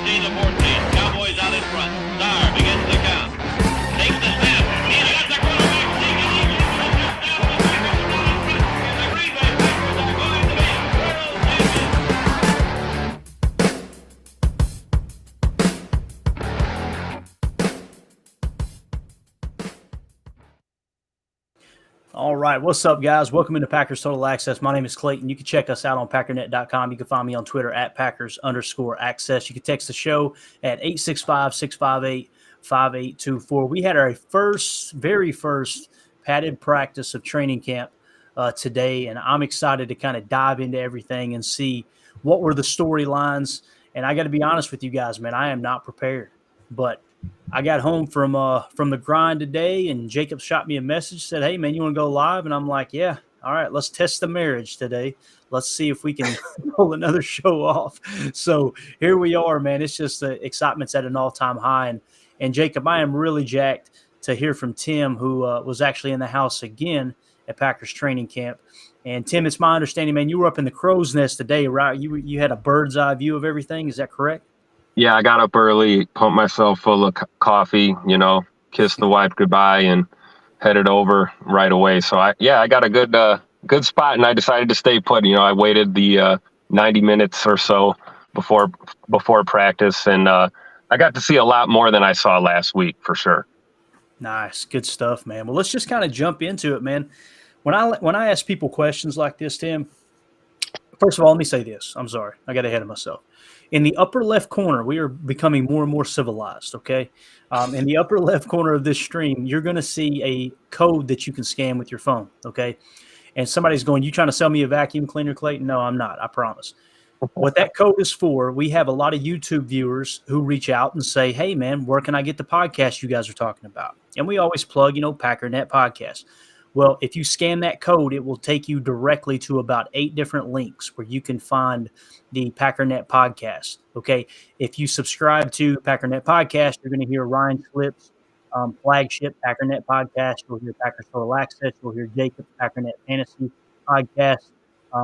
13 to 14. Cowboys out in front. Starr begins the count. Takes the snap. He's got the quarterback. All right, what's up, guys? Welcome into Packers Total Access. My name is Clayton. You can check us out on Packernet.com. You can find me on Twitter at Packers_access. You can text the show at 865-658-5824. We had our very first padded practice of training camp today, and I'm excited to kind of dive into everything and see what were the storylines. And I got to be honest with you guys, man, I am not prepared, but I got home from the grind today, and Jacob shot me a message, said, "Hey, man, you want to go live?" And I'm like, "Yeah, all right, let's test the marriage today. Let's see if we can pull another show off." So here we are, man. It's just the excitement's at an all-time high. And Jacob, I am really jacked to hear from Tim, who was actually in the house again at Packers training camp. And Tim, it's my understanding, man, you were up in the crow's nest today, right? You had a bird's eye view of everything. Is that correct? Yeah, I got up early, pumped myself full of coffee, kissed the wife goodbye and headed over right away. So I got a good spot, and I decided to stay put. I waited the 90 minutes or so before practice, and I got to see a lot more than I saw last week for sure. Nice. Good stuff, man. Well, let's just kind of jump into it, man. When I ask people questions like this, Tim, first of all, let me say this. I'm sorry. I got ahead of myself. In the upper left corner, we are becoming more and more civilized, okay? In the upper left corner of this stream, you're going to see a code that you can scan with your phone, okay? And somebody's going, "You trying to sell me a vacuum cleaner, Clayton?" No, I'm not. I promise. What that code is for, we have a lot of YouTube viewers who reach out and say, "Hey, man, where can I get the podcast you guys are talking about?" And we always plug, Packernet Podcast. Well, if you scan that code, it will take you directly to about 8 different links where you can find the Packernet podcast. Okay. If you subscribe to Packernet podcast, you're going to hear Ryan Schlip's flagship Packernet podcast. You'll hear Packers Total Access. You'll hear Jacob's Packernet Fantasy podcast.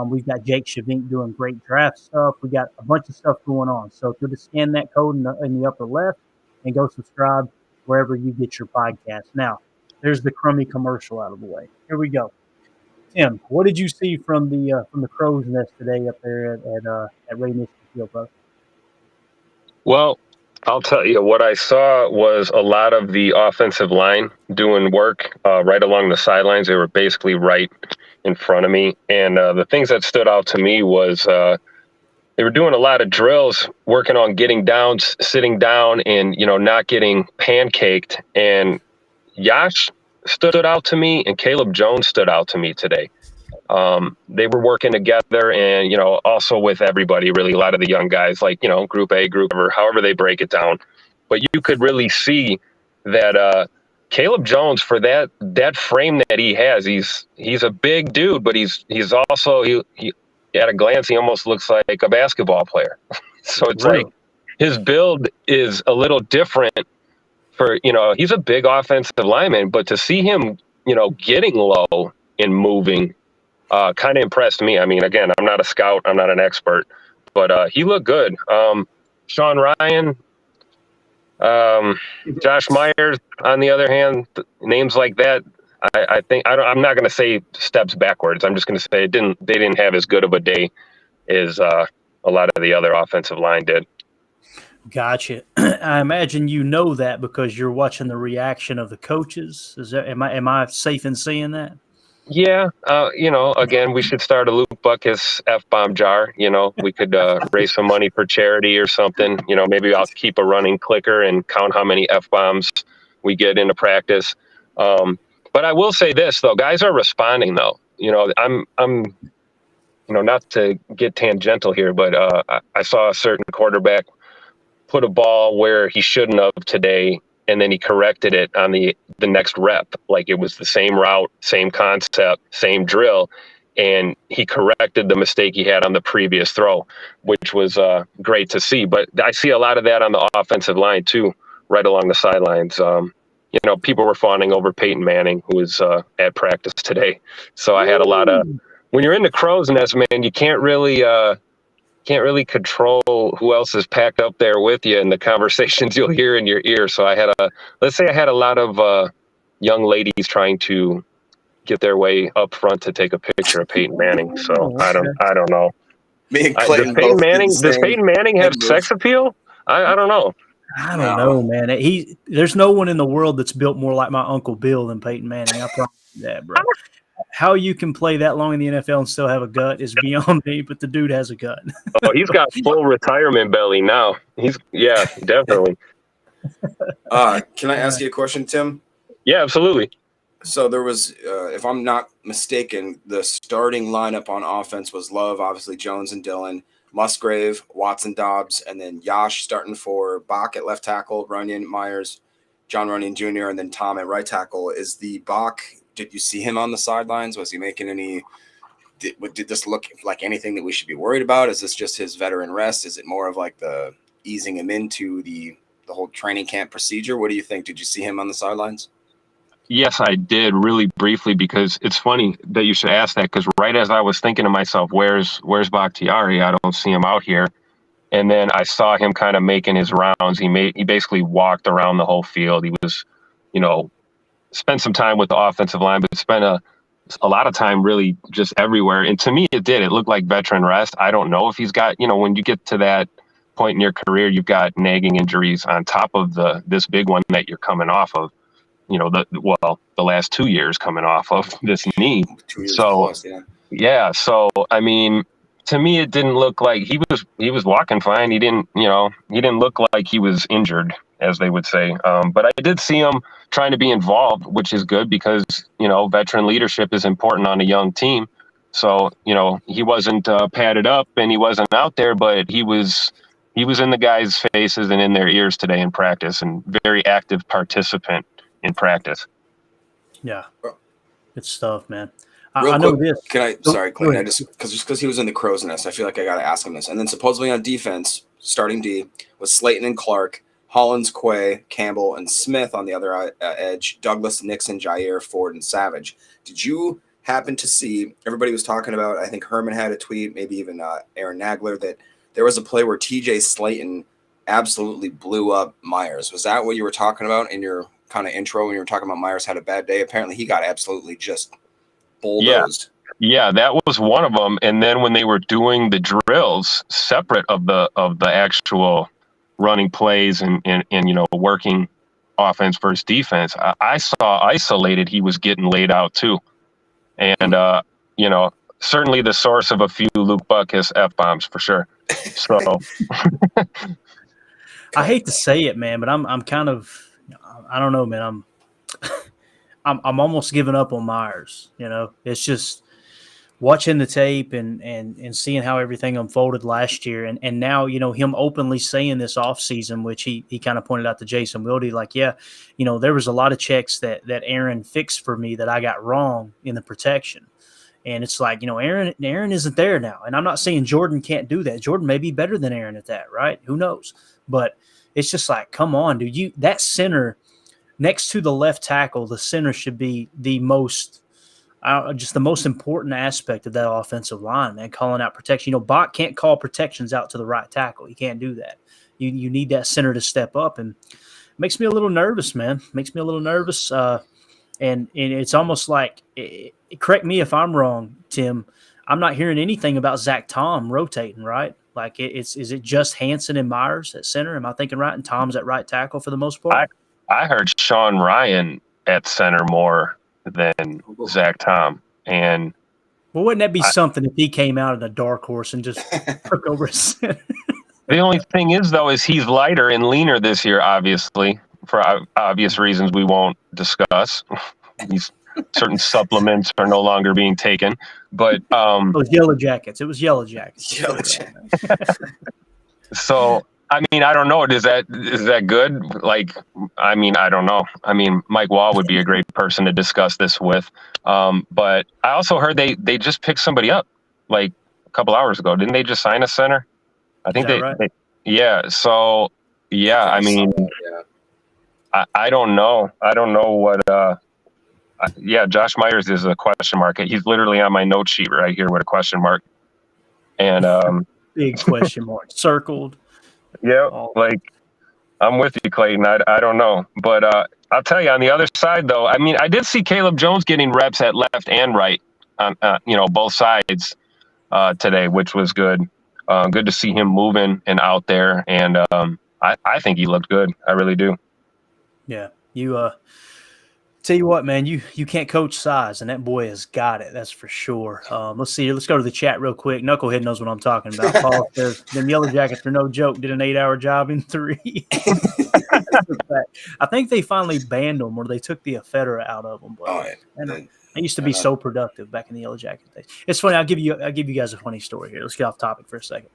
We've got Jake Shavink doing great draft stuff. We got a bunch of stuff going on. So if you'll just scan that code in the upper left and go subscribe wherever you get your podcast. Now, there's the crummy commercial out of the way. Here we go. Tim, what did you see from the crow's nest today up there at Ray Nitschke Field, bro? Well, I'll tell you, what I saw was a lot of the offensive line doing work right along the sidelines. They were basically right in front of me. And the things that stood out to me was they were doing a lot of drills, working on getting down, sitting down, and, not getting pancaked. And Yash stood out to me, and Caleb Jones stood out to me today. They were working together, and, also with everybody, really, a lot of the young guys, like, group A, group B, however they break it down. But you could really see that Caleb Jones, for that frame that he has, he's a big dude, but he's also, he at a glance, he almost looks like a basketball player. So it's really? like his build is a little different. He's a big offensive lineman, but to see him, getting low and moving, kind of impressed me. I mean, again, I'm not a scout, I'm not an expert, but he looked good. Sean Ryan, Josh Myers, on the other hand, names like that, I think I'm not going to say steps backwards. I'm just going to say they didn't have as good of a day as a lot of the other offensive line did. Gotcha. I imagine that because you're watching the reaction of the coaches. Am I safe in saying that? Yeah. Again, we should start a Luke Buckus F-bomb jar. We could raise some money for charity or something. Maybe I'll keep a running clicker and count how many F-bombs we get into practice. But I will say this, though. Guys are responding, though. I'm not to get tangential here, but I saw a certain quarterback put a ball where he shouldn't have today, and then he corrected it on the next rep. Like it was the same route, same concept, same drill, and he corrected the mistake he had on the previous throw, which was great to see. But I see a lot of that on the offensive line too, right along the sidelines. People were fawning over Peyton Manning, who was at practice today. So I had a lot of – when you're in the crow's nest, man, you can't really can't really control who else is packed up there with you and the conversations you'll hear in your ear. So I had a lot of young ladies trying to get their way up front to take a picture of Peyton Manning. So Oh, okay. I don't know. Me and Does Clayton Peyton both did the Manning same have head move. sex appeal? I don't know. I don't know, man. There's no one in the world that's built more like my Uncle Bill than Peyton Manning. I promise you that, bro. How you can play that long in the NFL and still have a gut is beyond me, but the dude has a gut. Oh, he's got full retirement belly now. Yeah, definitely. Can I ask you a question, Tim? Yeah, absolutely. So there was, if I'm not mistaken, the starting lineup on offense was Love, obviously Jones and Dillon, Musgrave, Watson, Dobbs, and then Yash starting for Bach at left tackle, Runyon, Myers, John Runyon Jr., and then Tom at right tackle. Is the Bach, did you see him on the sidelines? Was he making any – did this look like anything that we should be worried about? Is this just his veteran rest? Is it more of like the easing him into the whole training camp procedure? What do you think? Did you see him on the sidelines? Yes, I did, really briefly, because it's funny that you should ask that, because right as I was thinking to myself, where's Bakhtiari? I don't see him out here. And then I saw him kind of making his rounds. He basically walked around the whole field. He was, spent some time with the offensive line, but spent a lot of time really just everywhere. And to me, it looked like veteran rest. I don't know if he's got, when you get to that point in your career, you've got nagging injuries on top of this big one that you're coming off of. The last 2 years coming off of this knee. 2 years plus, yeah. Yeah. So, I mean, to me, it didn't look like he was walking fine. He didn't look like he was injured, as they would say. But I did see him trying to be involved, which is good because, veteran leadership is important on a young team. So, he wasn't padded up and he wasn't out there, but he was in the guys' faces and in their ears today in practice, and very active participant in practice. Yeah, good stuff, man. Real I know quick, this. Sorry, Clayton, I just because he was in the crow's nest, I feel like I got to ask him this. And then supposedly on defense, starting D was Slayton and Clark, Hollins, Quay, Campbell, and Smith on the other edge, Douglas, Nixon, Jair, Ford, and Savage. Did you happen to see, everybody was talking about, I think Herman had a tweet, maybe even Aaron Nagler, that there was a play where TJ Slayton absolutely blew up Myers. Was that what you were talking about in your kind of intro when you were talking about Myers had a bad day? Apparently he got absolutely just bulldozed. Yeah, that was one of them. And then when they were doing the drills separate of the actual running plays and working offense versus defense, I saw isolated he was getting laid out too. And certainly the source of a few Luke Butkus F-bombs for sure. So I hate to say it, man, but I'm kind of, I don't know, man. I'm almost giving up on Myers. It's just watching the tape and seeing how everything unfolded last year, and now him openly saying this offseason, which he kind of pointed out to Jason Wilde, like, yeah, there was a lot of checks that Aaron fixed for me that I got wrong in the protection. And it's like, Aaron isn't there now. And I'm not saying Jordan can't do that. Jordan may be better than Aaron at that, right? Who knows? But it's just like, come on, dude. That center next to the left tackle, the center should be the most important aspect of that offensive line, man, calling out protection. Bach can't call protections out to the right tackle. He can't do that. You need that center to step up, and it makes me a little nervous, man. Makes me a little nervous. And it's almost like, correct me if I'm wrong, Tim, I'm not hearing anything about Zach Tom rotating, right? Like, is it just Hanson and Myers at center? Am I thinking right? And Tom's at right tackle for the most part? I heard Sean Ryan at center more than Zach Tom. And well, wouldn't that be something if he came out in a dark horse and just took over a center? The only thing is, though, is he's lighter and leaner this year, obviously, for obvious reasons we won't discuss. These certain supplements are no longer being taken. But it was Yellow Jackets. Yellow Jackets. So, I mean, I don't know. Is that good? Like, I mean, I don't know. I mean, Mike Wall would be a great person to discuss this with. But I also heard they just picked somebody up like a couple hours ago. Didn't they just sign a center? I think right? Yeah. So, yeah, I mean, I don't know. I don't know what Josh Myers is a question mark. He's literally on my note sheet right here with a question mark. And big question mark circled. Yeah, Oh. like I'm with you, Clayton. I don't know, but I'll tell you on the other side though. I mean, I did see Caleb Jones getting reps at left and right on both sides today, which was good. Good to see him moving and out there, and I think he looked good. I really do. Yeah, you tell you what, man, you can't coach size, and that boy has got it. That's for sure. Let's see. Let's go to the chat real quick. Knucklehead knows what I'm talking about. Paul says them Yellow Jackets are no joke. Did an 8-hour job in 3. I think they finally banned them, or they took the ephedra out of them. But they used to be so productive back in the Yellow Jacket days. It's funny. I'll give you guys a funny story here. Let's get off topic for a second.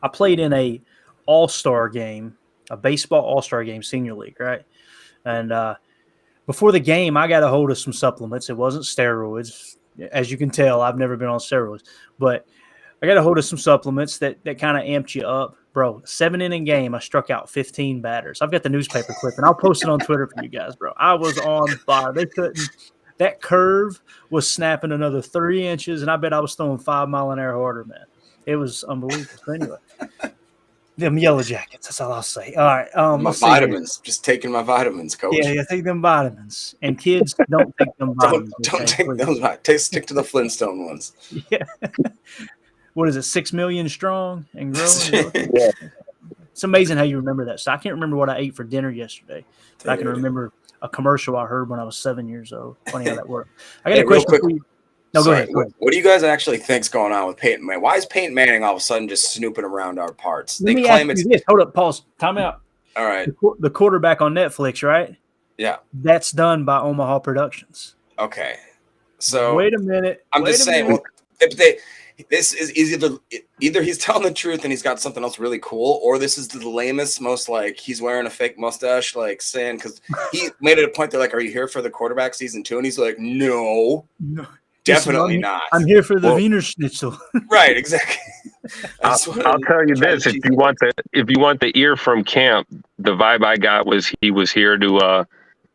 I played in a all-star game, a baseball all-star game, senior league, right? And before the game, I got a hold of some supplements. It wasn't steroids. As you can tell, I've never been on steroids. But I got a hold of some supplements that kind of amped you up. Bro, 7-inning game, I struck out 15 batters. I've got the newspaper clip, and I'll post it on Twitter for you guys, bro. I was on fire. They couldn't – that curve was snapping another 3 inches, and I bet I was throwing 5 mile an hour harder, man. It was unbelievable. So anyway, them Yellow Jackets. That's all I'll say. All right. My vitamins. Just taking my vitamins, coach. Yeah, take them vitamins. And kids, don't take them vitamins. Don't take those. Stick to the Flintstone ones. Yeah. What is it? 6 million strong and growing. Yeah. It's amazing how you remember that. So I can't remember what I ate for dinner yesterday. But I can remember a commercial I heard when I was 7 years old. Funny how that worked. I got a question for you. No, go ahead. What do you guys actually think's going on with Peyton Manning? Why is Peyton Manning all of a sudden just snooping around our parts? Let me ask you this. Hold up, pause. Time out. All right. The quarterback on Netflix, right? Yeah. That's done by Omaha Productions. Okay. So wait a minute. I'm just saying. Well, this is either he's telling the truth and he's got something else really cool, or this is the lamest, most like he's wearing a fake mustache, like saying, because he made it a point. They're like, "Are you here for the quarterback season 2?" And he's like, "No. Definitely not. I'm here for the Wiener Schnitzel." Right, exactly. I'll tell you this: if you want the ear from camp, the vibe I got was he was here to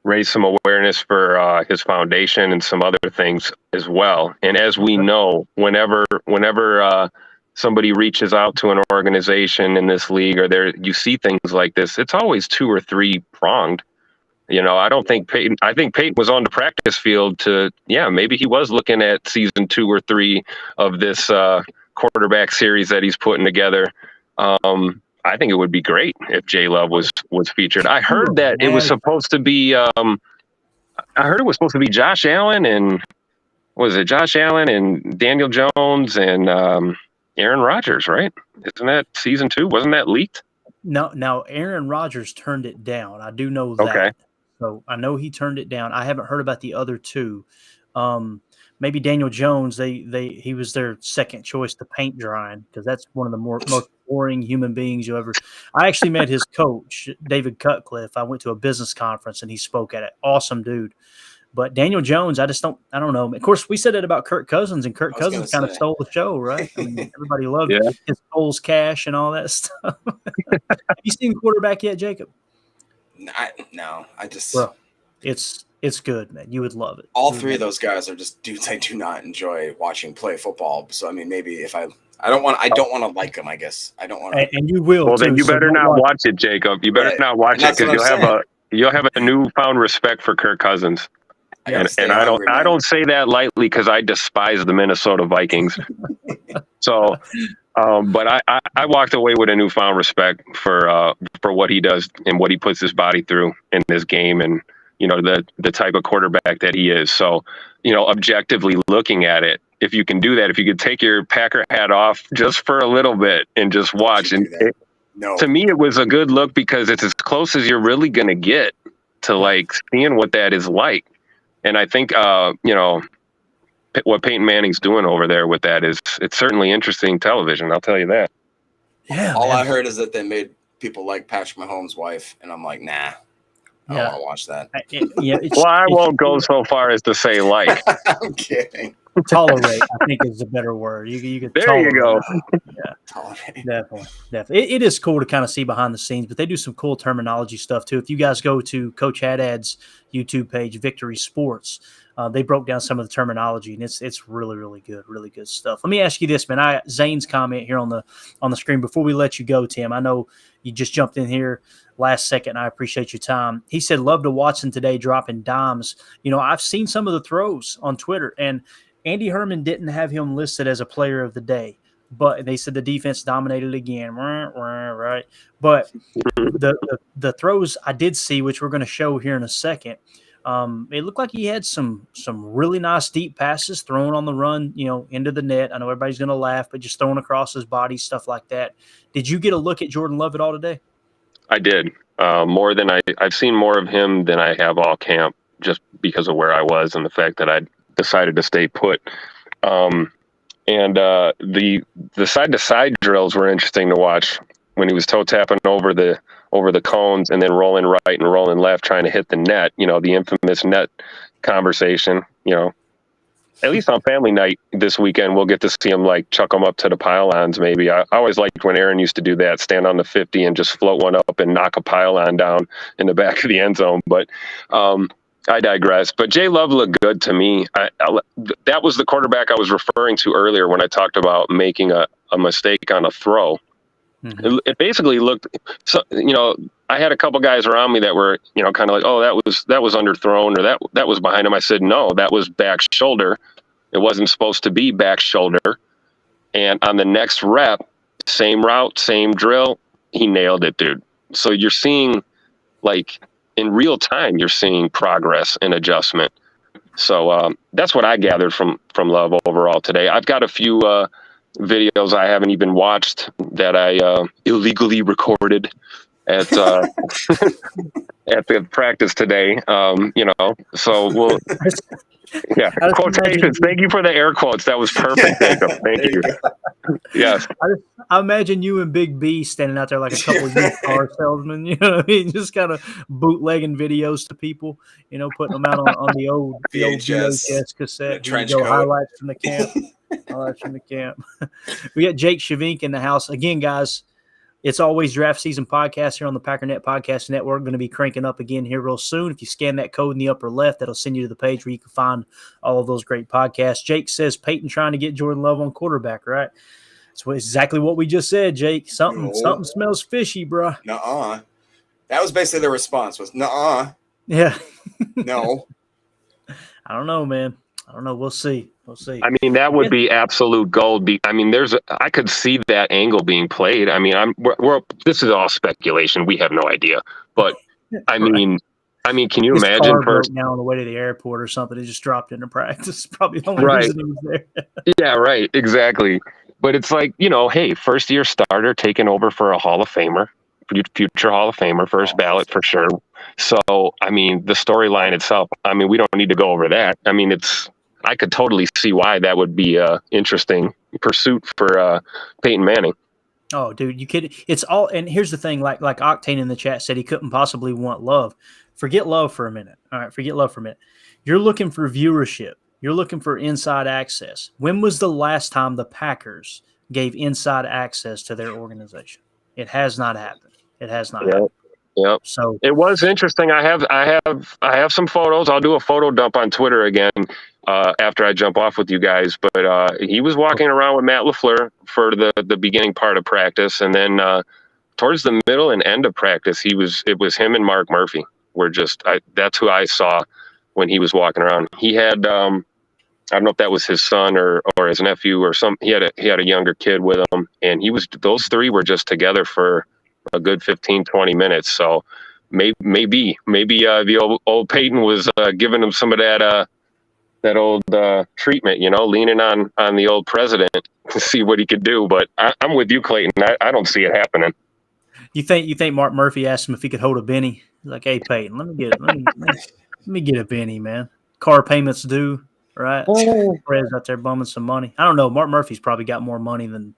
raise some awareness for his foundation and some other things as well. And as we know, whenever somebody reaches out to an organization in this league, or you see things like this, it's always 2 or 3 pronged. I don't think Peyton. I think Peyton was on the practice field maybe he was looking at season 2 or 3 of this quarterback series that he's putting together. I think it would be great if J Love was featured. I heard that it was supposed to be. Josh Allen and Josh Allen and Daniel Jones and Aaron Rodgers, right? Isn't that season 2? Wasn't that leaked? No, Aaron Rodgers turned it down. I do know that. Okay. So I know he turned it down. I haven't heard about the other 2. Maybe Daniel Jones. He was their second choice to paint drying, because that's one of the most boring human beings you ever. I actually met his coach, David Cutcliffe. I went to a business conference and he spoke at it. Awesome dude. But Daniel Jones, I don't know. Of course, we said it about Kirk Cousins, and Kirk Cousins kind of stole the show, right? I mean, everybody loved his Coles cash and all that stuff. Have you seen the quarterback yet, Jacob? No, I just. Well, it's good, man. You would love it. All 3 of those guys are just dudes I do not enjoy watching play football. So I mean, maybe if I don't want to like them, I guess. I don't want to. And you will. Well, then you better not watch it, Jacob. You better not watch it, because you'll have a newfound respect for Kirk Cousins. And I don't say that lightly, because I despise the Minnesota Vikings. So, but I walked away with a newfound respect for what he does and what he puts his body through in this game, and the type of quarterback that he is. So, objectively looking at it, if you can do that, if you could take your Packer hat off just for a little bit and just watch, to me it was a good look, because it's as close as you're really going to get to like seeing what that is like. And I think, what Peyton Manning's doing over there with that it's certainly interesting television. I'll tell you that. Yeah. All I heard is that they made people like Patrick Mahomes' wife, and I'm like, nah, I don't want to watch that. Yeah. Well, I won't go so far as to say like. I'm kidding. Tolerate, I think, is a better word. You could There tolerate. you go. Yeah, Tolerate. definitely. It is cool to kind of see behind the scenes, but they do some cool terminology stuff too. If you guys go to Coach Haddad's YouTube page, Victory Sports, they broke down some of the terminology, and it's really good stuff. Let me ask you this, man. Zane's comment here on the screen before we let you go, Tim. I know you just jumped in here last second. I appreciate your time. He said, love to watch him today dropping dimes. I've seen some of the throws on Twitter, and Andy Herman didn't have him listed as a player of the day, but they said the defense dominated again. Right. But the throws I did see, which we're going to show here in a second, it looked like he had some really nice deep passes thrown on the run, into the net. I know everybody's going to laugh, but just throwing across his body, stuff like that. Did you get a look at Jordan Love at all today? I did. More than I've seen more of him than I have all camp, just because of where I was and the fact that I decided to stay put. And the side to side drills were interesting to watch when he was toe tapping over the cones and then rolling right and rolling left, trying to hit the net. The infamous net conversation. At least on family night this weekend, we'll get to see him chuck them up to the pylons. Maybe I always liked when Aaron used to do that, stand on the 50 and just float one up and knock a pylon down in the back of the end zone. But I digress. But Jay Love looked good to me. That was the quarterback I was referring to earlier when I talked about making a mistake on a throw. Mm-hmm. It basically looked, I had a couple guys around me that were, kind of like, oh, that was underthrown, or that was behind him. I said, no, that was back shoulder. It wasn't supposed to be back shoulder. And on the next rep, same route, same drill, he nailed it, dude. So you're seeing, in real time, you're seeing progress and adjustment. So that's what I gathered from Love overall today. I've got a few videos I haven't even watched that I illegally recorded at at the practice today. So we'll quotations. Thank you for the air quotes. That was perfect, Jacob. Thank you. Yes. I imagine you and Big B standing out there like a couple of used car salesmen, just kind of bootlegging videos to people, putting them out on the old VHS cassette. Trench coat. Highlights from the camp. We got Jake Shavink in the house. Again, guys, it's always draft season podcast here on the Packernet Podcast Network. Going to be cranking up again here real soon. If you scan that code in the upper left, that'll send you to the page where you can find all of those great podcasts. Jake says Peyton trying to get Jordan Love on quarterback, right? That's exactly what we just said, Jake. Something smells fishy, bro. Nuh-uh. That was basically the response was, nuh-uh. Yeah. No. I don't know, man. I don't know. We'll see. I mean, that would be absolute gold. I could see that angle being played. I mean, this is all speculation. We have no idea. But I mean, can you imagine? Broke down on the way to the airport or something. It just dropped into practice. Probably the only reason he was there. Yeah, right. Exactly. But it's hey, first year starter taking over for a Hall of Famer, future Hall of Famer, first ballot for sure. So, the storyline itself, we don't need to go over that. I could totally see why that would be a interesting pursuit for Peyton Manning. Oh, dude, you kidding? It's all, and here's the thing, like Octane in the chat said, he couldn't possibly want Love. Forget Love for a minute. All right, forget Love for a minute. You're looking for viewership. You're looking for inside access. When was the last time the Packers gave inside access to their organization? It has not happened. It has not happened. Yep. So it was interesting. I have some photos. I'll do a photo dump on Twitter again after I jump off with you guys. But he was walking around with Matt LaFleur for the beginning part of practice, and then towards the middle and end of practice, it was him and Mark Murphy. That's who I saw when he was walking around. He had I don't know if that was his son or his nephew or some. He had a younger kid with him, and those three were just together for a good 15, 20 minutes. So maybe the old Peyton was giving him some of that old treatment, leaning on the old president to see what he could do. But I'm with you, Clayton. I don't see it happening. You think Mark Murphy asked him if he could hold a Benny? He's like, hey Peyton, let me get a Benny, man. Car payments due, right? Fred's out there bumming some money. I don't know. Mark Murphy's probably got more money than.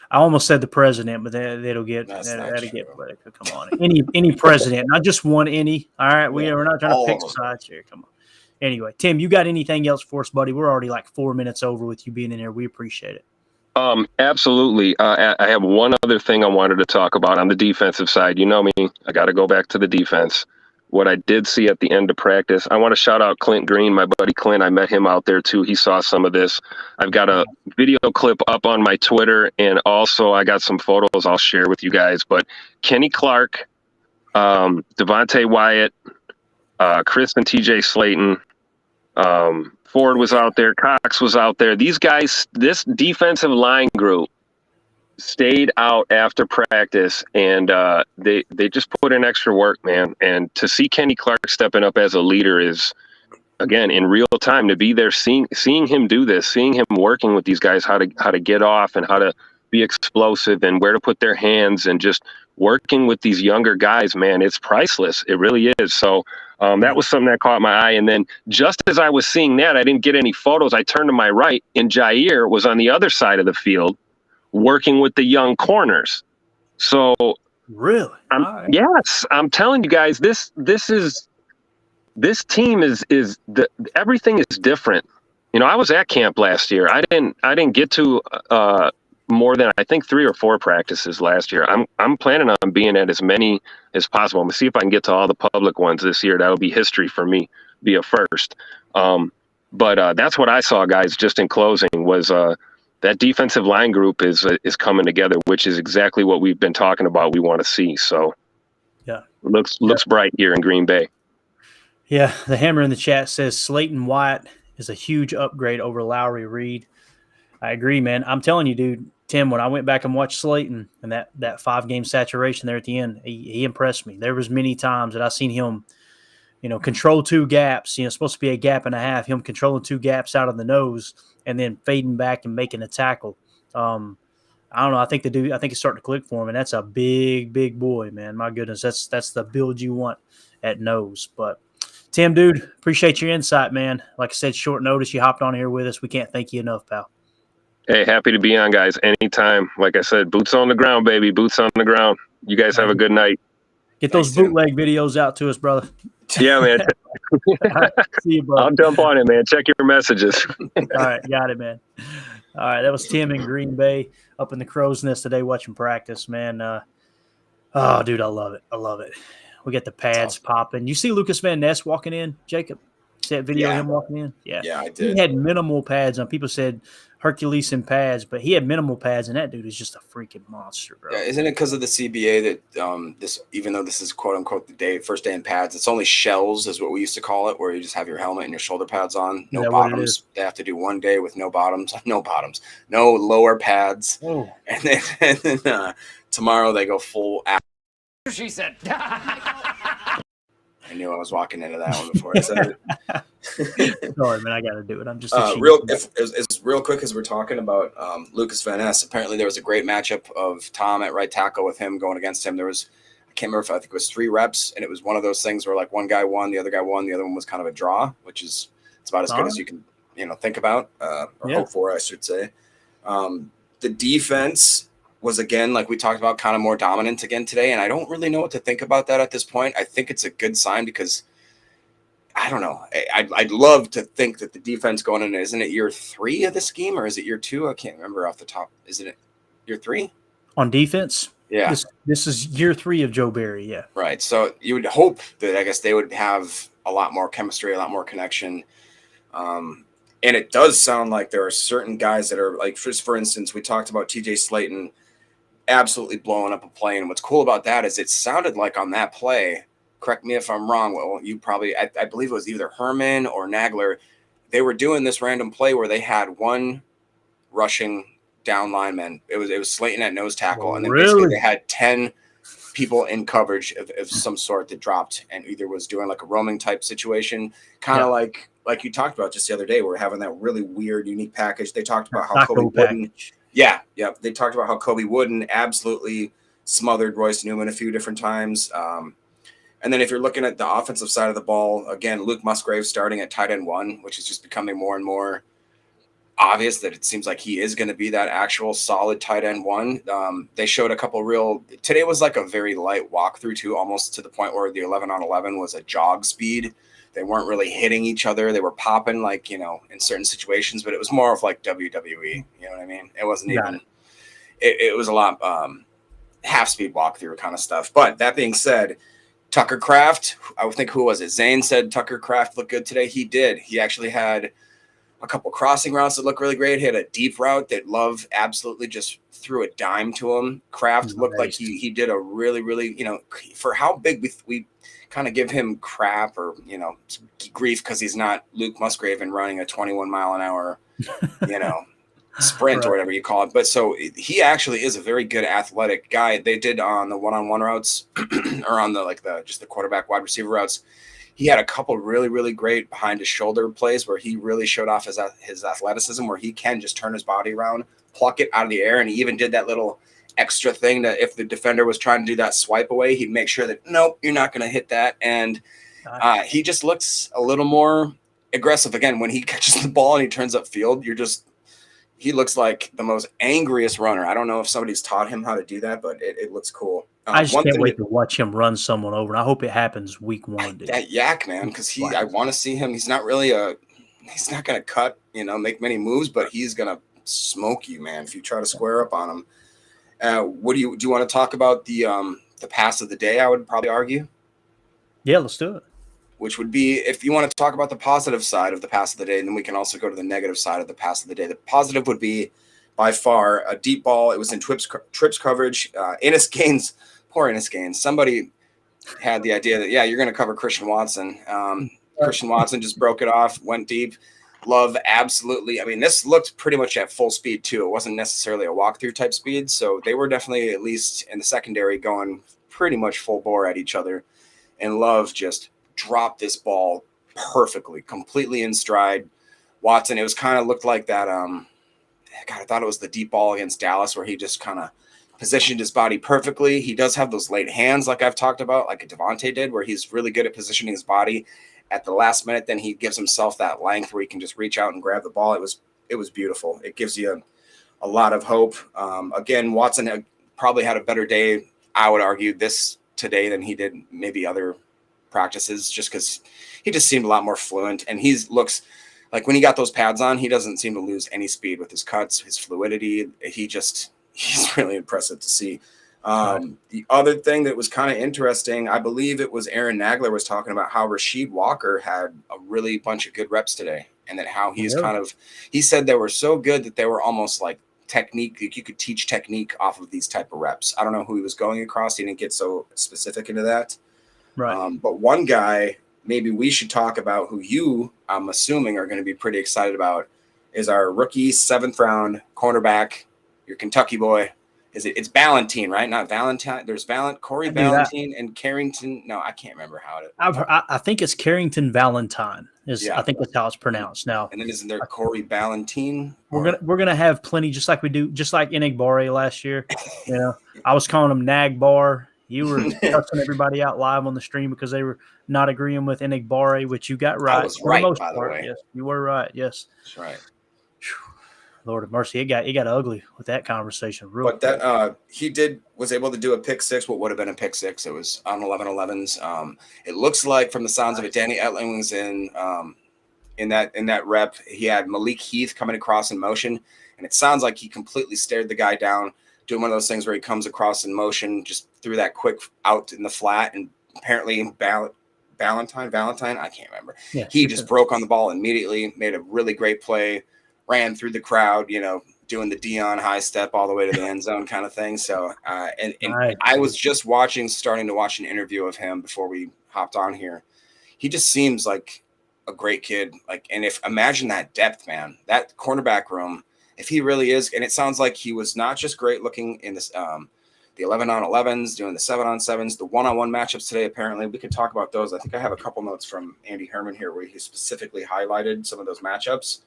I almost said the president, but that'll get political. Come on, any president, not just one any. All right, we're not trying to pick sides here. Come on, Anyway, Tim, you got anything else for us, buddy? We're already like 4 minutes over with you being in here. We appreciate it. Absolutely. I have one other thing I wanted to talk about on the defensive side. You know me, I got to go back to the defense. What I did see at the end of practice, I want to shout out Clint Green, my buddy Clint. I met him out there too. He saw some of this. I've got a video clip up on my Twitter, and also I got some photos I'll share with you guys. But Kenny Clark, Devontae Wyatt, Chris and TJ Slayton, Ford was out there, Cox was out there. These guys, this defensive line group stayed out after practice, and they just put in extra work, man. And to see Kenny Clark stepping up as a leader is, again, in real time, to be there, seeing him do this, seeing him working with these guys, how to get off and how to be explosive and where to put their hands, and just working with these younger guys, man, it's priceless. It really is. So that was something that caught my eye. And then just as I was seeing that, I didn't get any photos. I turned to my right, and Jair was on the other side of the field working with the young corners. So really, yes, I'm telling you guys, this team is everything is different. You know, I was at camp last year. I didn't get to more than, I think, 3 or 4 practices last year. I'm planning on being at as many as possible. I'm gonna see if I can get to all the public ones this year. That'll be history for me, be a first. But that's what I saw, guys. Just in closing, was that defensive line group is coming together, which is exactly what we've been talking about. We want to see. So yeah, looks bright here in Green Bay. Yeah, the hammer in the chat says Slayton Wyatt is a huge upgrade over Lowry Reed. I agree, man. I'm telling you, dude, Tim, when I went back and watched Slayton and that 5-game saturation there at the end, he impressed me. There was many times that I seen him, control 2 gaps. It's supposed to be a gap and a half. Him controlling 2 gaps out of the nose and then fading back and making a tackle. I don't know. I think it's starting to click for him, and that's a big, big boy, man. My goodness, that's the build you want at nose. But Tim, dude, appreciate your insight, man. Like I said, short notice, you hopped on here with us. We can't thank you enough, pal. Hey, happy to be on, guys. Anytime. Like I said, boots on the ground, baby. Boots on the ground. You guys have a good night. Get those bootleg videos out to us, brother. Yeah, man. Right, see you, brother. I'll jump on it, man. Check your messages. All right, got it, man. All right, that was Tim in Green Bay up in the Crow's Nest today watching practice, man. Oh, dude, I love it. I love it. We got the pads popping. You see Lucas Van Ness walking in, Jacob? See that video of him walking in? Yeah, I did. He had minimal pads on. People said Hercules in pads, but he had minimal pads, and that dude is just a freaking monster, bro. Yeah, isn't it because of the CBA that this, even though this is quote unquote the first day in pads, it's only shells is what we used to call it, where you just have your helmet and your shoulder pads on, no bottoms. They have to do 1 day with no bottoms, no lower pads, and then tomorrow they go full. She said. I knew I was walking into that one before I said it. Sorry, man, I got to do it. I'm just real quick as we're talking about Lucas Van Ness. Apparently, there was a great matchup of Tom at right tackle with him going against him. There was, I can't remember if I think it was 3 reps, and it was one of those things where like one guy won, the other guy won, the other one was kind of a draw, which is it's about as good as you can think about or hope for, I should say. The defense was, again, like we talked about, kind of more dominant again today. And I don't really know what to think about that at this point. I think it's a good sign because I don't know. I'd love to think that the defense going in, isn't it year 3 of the scheme or is it year 2? I can't remember off the top. Isn't it year 3? On defense? Yeah. This is year 3 of Joe Barry. Yeah. Right. So you would hope that, I guess, they would have a lot more chemistry, a lot more connection. And it does sound like there are certain guys that are like, just for instance, we talked about TJ Slayton absolutely blowing up a play. And what's cool about that is it sounded like on that play, correct me if I'm wrong, well, you probably, I believe it was either Herman or Nagler. They were doing this random play where they had one rushing down lineman. It was Slayton at nose tackle. And then basically they had 10 people in coverage of some sort that dropped and either was doing like a roaming type situation, kind of like you talked about just the other day. We're having that really weird, unique package. They talked about how Kobe Wooden. Yeah. They talked about how Kobe Wooden absolutely smothered Royce Newman a few different times. And then if you're looking at the offensive side of the ball, again, Luke Musgrave starting at tight end 1, which is just becoming more and more obvious that it seems like he is going to be that actual solid tight end 1. They showed a couple today was like a very light walkthrough too, almost to the point where the 11-on-11 was a jog speed They weren't really hitting each other. They were popping like, you know, in certain situations, but it was more of like WWE. You know what I mean? It wasn't even. It was a lot half speed walkthrough kind of stuff. But that being said, Tucker Kraft, I think who was it? Zane said Tucker Kraft looked good today. He did. He actually had a couple crossing routes that looked really great. He had a deep route that Love absolutely just threw a dime to him. Kraft looked like he did a really, really, you know, for how big we kind of give him crap or, you know, grief because he's not Luke Musgrave and running a 21 mile an hour, you know, sprint or whatever you call it. But so he actually is a very good athletic guy. They did on the one-on-one routes or on the just the quarterback wide receiver routes. He had a couple really, really great behind his shoulder plays where he really showed off his athleticism, where he can just turn his body around, pluck it out of the air. And he even did that little extra thing that if the defender was trying to do that swipe away, he'd make sure that, nope, you're not going to hit that. And he just looks a little more aggressive. Again, when he catches the ball and he turns upfield, he looks like the most angriest runner. I don't know if somebody's taught him how to do that, but it looks cool. I just can't wait to watch him run someone over, and I hope it happens week 1. Dude. That yak, man, because I want to see him. He's not really he's not going to cut, you know, make many moves, but he's going to smoke you, man, if you try to square up on him. Do you want to talk about the pass of the day? I would probably argue. Yeah, let's do it. Which would be, if you want to talk about the positive side of the pass of the day, then we can also go to the negative side of the pass of the day. The positive would be, by far, a deep ball. It was in trips coverage. Ennis Gaines, poor Ennis Gaines. Somebody had the idea that, you're going to cover Christian Watson. Christian Watson just broke it off, went deep. Love absolutely. I mean, this looked pretty much at full speed, too. It wasn't necessarily a walkthrough type speed. So they were definitely, at least in the secondary, going pretty much full bore at each other. And Love just dropped this ball perfectly, completely in stride. Watson, it was kind of looked like that. I thought it was the deep ball against Dallas where he just kind of positioned his body perfectly. He does have those late hands like I've talked about, like a Devontae did, where he's really good at positioning his body at the last minute. Then he gives himself that length where he can just reach out and grab the ball. It was beautiful. It gives you a lot of hope. Again, Watson probably had a better day, I would argue, today than he did maybe other practices, just because he just seemed a lot more fluent, and he looks like when he got those pads on, he doesn't seem to lose any speed with his cuts, his fluidity. He's really impressive to see. The other thing that was kind of interesting, I believe it was Aaron Nagler was talking about how Rasheed Walker had a really bunch of good reps today, and that how he's he said they were so good that they were almost like technique. You could teach technique off of these type of reps. I don't know who he was going across. He didn't get so specific into that. Right. But one guy maybe we should talk about who I'm assuming, are going to be pretty excited about is our rookie 7th round cornerback, your Kentucky boy. It's Ballentine, right? Not Valentine. There's Corey Ballentine and Carrington. No, I can't remember how to. I think it's Carrington Valentine. I think that's how it's pronounced now. And then isn't there Corey Ballentine? We're gonna have plenty, just like Enigbare last year. You know, I was calling him Nagbar. You were cussing everybody out live on the stream because they were not agreeing with Enigbare, which you got right. I was right, by the way. Yes, you were right. Yes, that's right. Lord of mercy, it got ugly with that conversation. But that he was able to do a pick six. What would have been a pick six? It was on 11-11s. It looks like, from the sounds of it, Danny Etling was in that rep. He had Malik Heath coming across in motion, and it sounds like he completely stared the guy down, doing one of those things where he comes across in motion, just threw that quick out in the flat, and apparently Valentine, I can't remember. Yeah, he just broke on the ball immediately, made a really great play. Ran through the crowd, doing the Dion high step all the way to the end zone kind of thing. So, and I was just starting to watch an interview of him before we hopped on here. He just seems like a great kid. Imagine that depth, man, that cornerback room, if he really is. And it sounds like he was not just great looking in this, the 11-on-11s, doing the 7-on-7s, the 1-on-1 matchups today. Apparently we could talk about those. I think I have a couple notes from Andy Herman here where he specifically highlighted some of those matchups.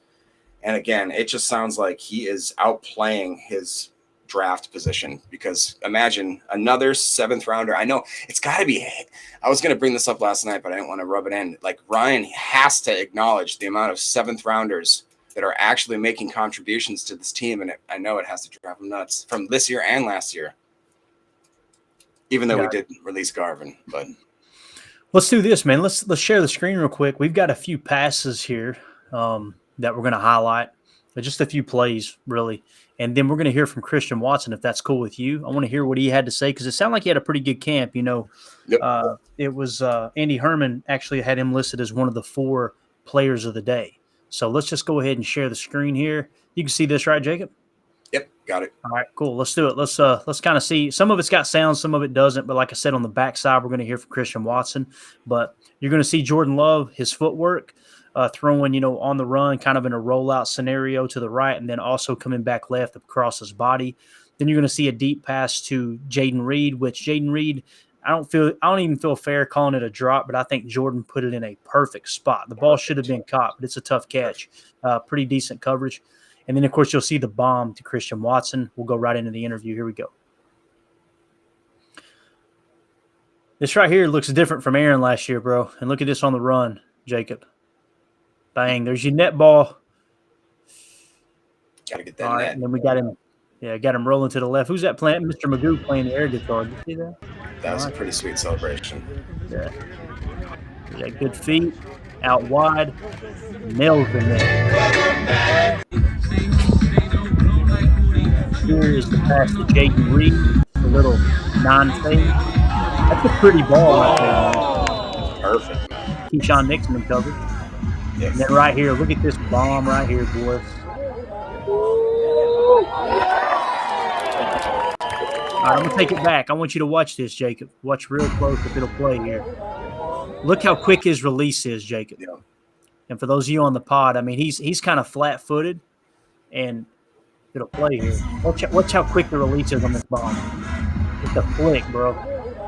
And again, it just sounds like he is outplaying his draft position, because imagine another 7th rounder. I know it's got to be. I was going to bring this up last night, but I didn't want to rub it in. Like, Ryan has to acknowledge the amount of 7th rounders that are actually making contributions to this team. And I know it has to drive him nuts from this year and last year, even though we did release Garvin. But Let's do this, man. Let's share the screen real quick. We've got a few passes here that we're going to highlight, just a few plays, really. And then we're going to hear from Christian Watson, if that's cool with you. I want to hear what he had to say because it sounded like he had a pretty good camp. Yep. It was Andy Herman actually had him listed as one of the 4 players of the day. So let's just go ahead and share the screen here. You can see this, right, Jacob? Yep, got it. All right, cool. Let's do it. Let's kind of see. Some of it's got sound, some of it doesn't. But like I said, on the backside, we're going to hear from Christian Watson. But you're going to see Jordan Love, his footwork, throwing, on the run, kind of in a rollout scenario to the right, and then also coming back left across his body. Then you're going to see a deep pass to Jaden Reed, which Jaden Reed, I don't even feel fair calling it a drop, but I think Jordan put it in a perfect spot. The ball should have been caught, but it's a tough catch. Pretty decent coverage. And then, of course, you'll see the bomb to Christian Watson. We'll go right into the interview. Here we go. This right here looks different from Aaron last year, bro. And look at this on the run, Jacob. Bang. There's your net ball. Got to get that All right, net. and then we got him. Yeah, got him rolling to the left. Who's that playing? Mr. Magoo playing the air guitar. Did you see that? That was a pretty sweet celebration. Yeah. Yeah, good feet. Out wide. Nails the net. Here is the pass to Jaden Reed. A little non-fade. That's a pretty ball right there. Perfect, man. Keyshawn Nixon in coverage. Yes. And then right here, look at this bomb right here, boys. All right, I'm going to take it back. I want you to watch this, Jacob. Watch real close if it'll play here. Look how quick his release is, Jacob. Yeah. And for those of you on the pod, I mean, he's kind of flat-footed, and it'll play here. Watch how quick the release is on this bomb. It's a flick, bro.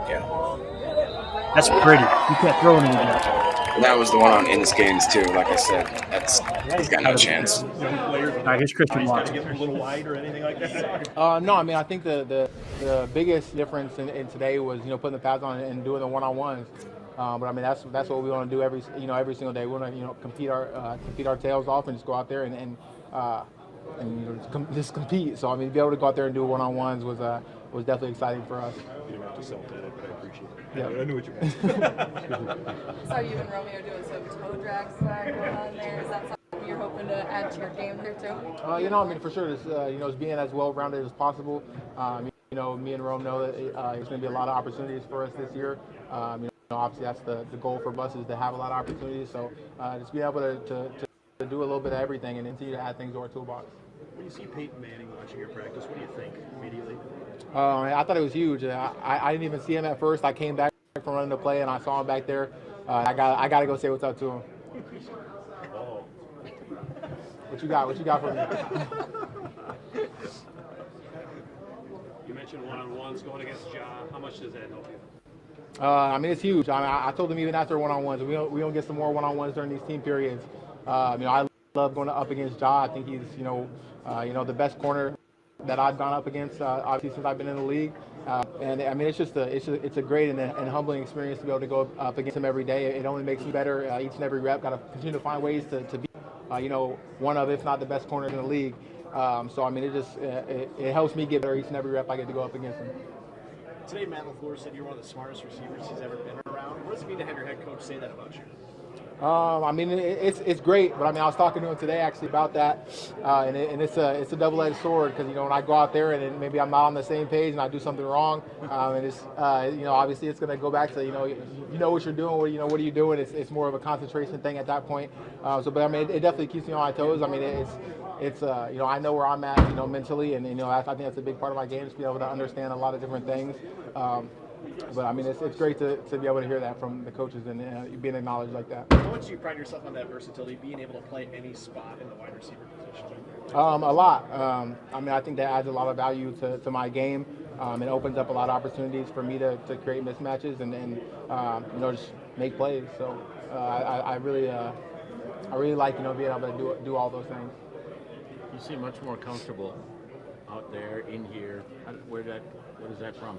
Yeah. That's pretty. You can't throw it anymore. And that was the one on In This Games, too. Like I said, he's got no chance. All right, here's Christian Watson. Get a little wide or anything like that? No, I mean, I think the biggest difference in today was putting the pads on and doing the one-on-ones. But I mean that's what we want to do every single day. We want to compete our tails off and just go out there and just compete. So I mean, to be able to go out there and do one-on-ones was definitely exciting for us. You don't have to sell that, but I appreciate it. Yeah. I knew what you meant. I saw you and Romeo doing some toe drag swag going on there. Is that something you're hoping to add to your game there too? I mean, for sure, it's being as well-rounded as possible. Me and Rome know that there's going to be a lot of opportunities for us this year. Obviously, that's the goal for us is to have a lot of opportunities. So just be able to do a little bit of everything and continue to add things to our toolbox. When you see Peyton Manning watching your practice, what do you think immediately? I thought it was huge. I didn't even see him at first. I came back from running the play and I saw him back there. I got to go say what's up to him. Oh. What you got for me? You mentioned one-on-ones going against Ja. How much does that help you? I mean, it's huge. I told them even after one-on-ones, we don't get some more one-on-ones during these team periods. I love going up against Ja. I think he's, the best corner that I've gone up against, obviously since I've been in the league. And I mean, it's a great and humbling experience to be able to go up against him every day. It only makes me better each and every rep. Got to continue to find ways to be, one of, if not the best corners in the league. So I mean, it helps me get better each and every rep I get to go up against him. Today, Matt LaFleur said you're one of the smartest receivers he's ever been around. What does it mean to have your head coach say that about you? I mean, it's great, but I mean, I was talking to him today actually about that, and it's a double-edged sword because when I go out there and then maybe I'm not on the same page and I do something wrong, and it's obviously it's going to go back to you know what you're doing, what are you doing? It's more of a concentration thing at that point. But I mean, it definitely keeps me on my toes. I mean, it's I know where I'm at mentally, and I think that's a big part of my game is to be able to understand a lot of different things. But I mean, it's great to be able to hear that from the coaches and being acknowledged like that. How much do you pride yourself on that versatility, being able to play any spot in the wide receiver position? A lot. I mean, I think that adds a lot of value to my game. It opens up a lot of opportunities for me to create mismatches and just make plays. So I really like being able to do all those things. You seem much more comfortable out there in here. What is that from?